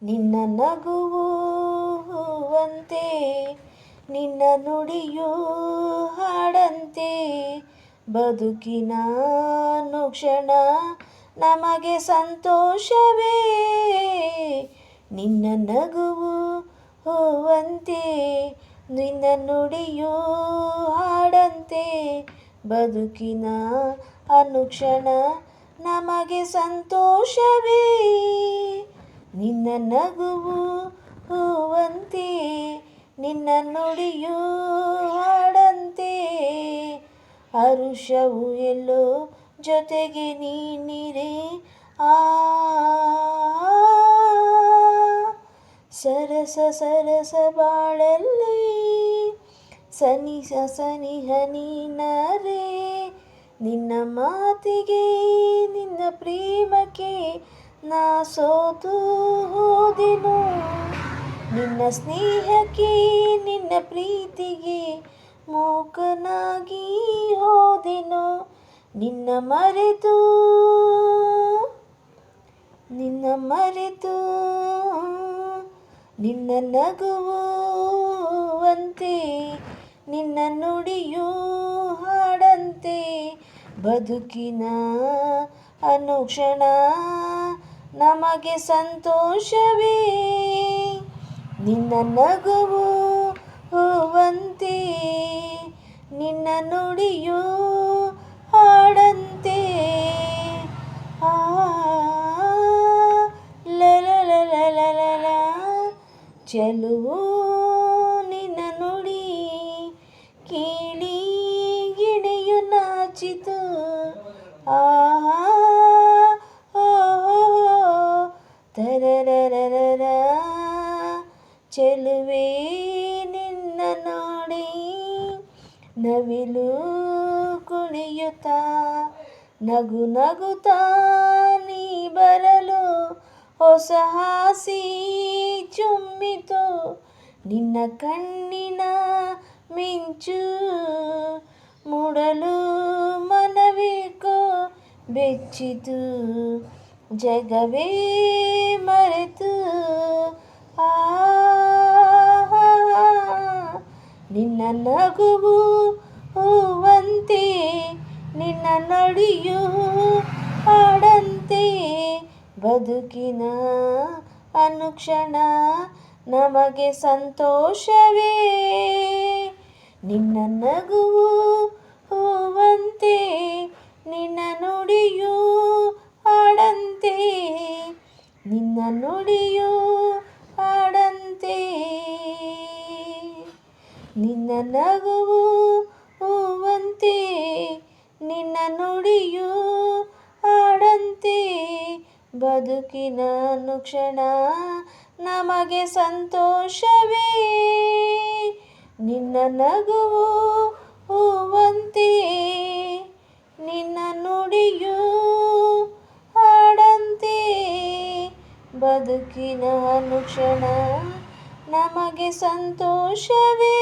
ನಿನ್ನ ನಗುವು ಹೂವಂತೆ, ನಿನ್ನ ನುಡಿಯು ಹಾಡಂತೆ, ಬದುಕಿನ ಅನುಕ್ಷಣ ನಮಗೆ ಸಂತೋಷವೇ. ನಿನ್ನ ನಗುವು ಹೂವಂತೆ, ನಿನ್ನ ನುಡಿಯು ಹಾಡಂತೆ, ಬದುಕಿನ ಅನುಕ್ಷಣ ನಮಗೆ ಸಂತೋಷವೇ. ನಿನ್ನ ನಗುವು ಹೂವಂತೆ, ನಿನ್ನ ನುಡಿಯು ಹಾಡಂತೆ, ಹರುಷವು ಎಲ್ಲೋ ಜೊತೆಗೆ ನೀನಿರೆ. ಸರಸ ಸರಸ ಬಾಳಲ್ಲಿ ಸನಿಹ ಸನಿಹ ನೀನರೆ. ನಿನ್ನ ಮಾತಿಗೆ ನಿನ್ನ ಪ್ರೇಮಕ್ಕೆ ನಾ ಸೋತು ಹೋದೆನು, ನಿನ್ನ ಸ್ನೇಹಕ್ಕೆ ನಿನ್ನ ಪ್ರೀತಿಗೆ ಮೂಕನಾಗಿ ಹೋದೆನು. ನಿನ್ನ ಮರೆತು ನಿನ್ನ ನಗುವಂತೆ, ನಿನ್ನ ನುಡಿಯು ಹಾಡಂತೆ, ಬದುಕಿನ ಅನುಕ್ಷಣ ನಮಗೆ ಸಂತೋಷವೇ. ನಿನ್ನ ನಗುವು ಹೂವಂತೆ, ನಿನ್ನ ನುಡಿಯು ಹಾಡಂತೆ. ಚೆಲುವು ನಿನ್ನ ನುಡಿ ಕೇಳಿ ಗಿಣಿಯು ನಾಚಿತು. ತರರರರ ಚೆಲುವೆ ನಿನ್ನ ನೋಡಿ ನವಿಲು ಕುಣಿಯುತ್ತಾ, ನಗು ನಗುತ್ತಾ ನೀ ಬರಲು ಹೊಸ ಹಾಸಿ ಚುಮ್ಮಿತು. ನಿನ್ನ ಕಣ್ಣಿನ ಮಿಂಚು ಮೂಡಲು ಮನವೇಕೋ ಬೆಚ್ಚಿತು, ಜಗವೇ ಮರೆತು. ನಿನ್ನ ನಗುವು ಹೂವಂತೆ, ನಿನ್ನ ನುಡಿಯು ಹಾಡಂತೆ, ಬದುಕಿನ ಅನುಕ್ಷಣ ನಮಗೆ ಸಂತೋಷವೇ. ನಿನ್ನ ನಗುವು ಹೂವಂತೆ, ನಿನ್ನ ನುಡಿಯು ಹಾಡಂತೆ, ನಿನ್ನ ನುಡಿಯು ಹಾಡಂತೆ. ನಿನ್ನ ನಗುವು ಹೂವಂತೆ, ನಿನ್ನ ನುಡಿಯು ಹಾಡಂತೆ, ಬದುಕಿನ ಅನುಕ್ಷಣ ನಮಗೆ ಸಂತೋಷವೇ. ನಿನ್ನ ನಗುವು ಹೂವಂತೆ, ನಿನ್ನ ನುಡಿಯು ಹಾಡಂತೆ, ಬದುಕಿನ ಅನುಕ್ಷಣ ನಮಗೆ ಸಂತೋಷವೇ.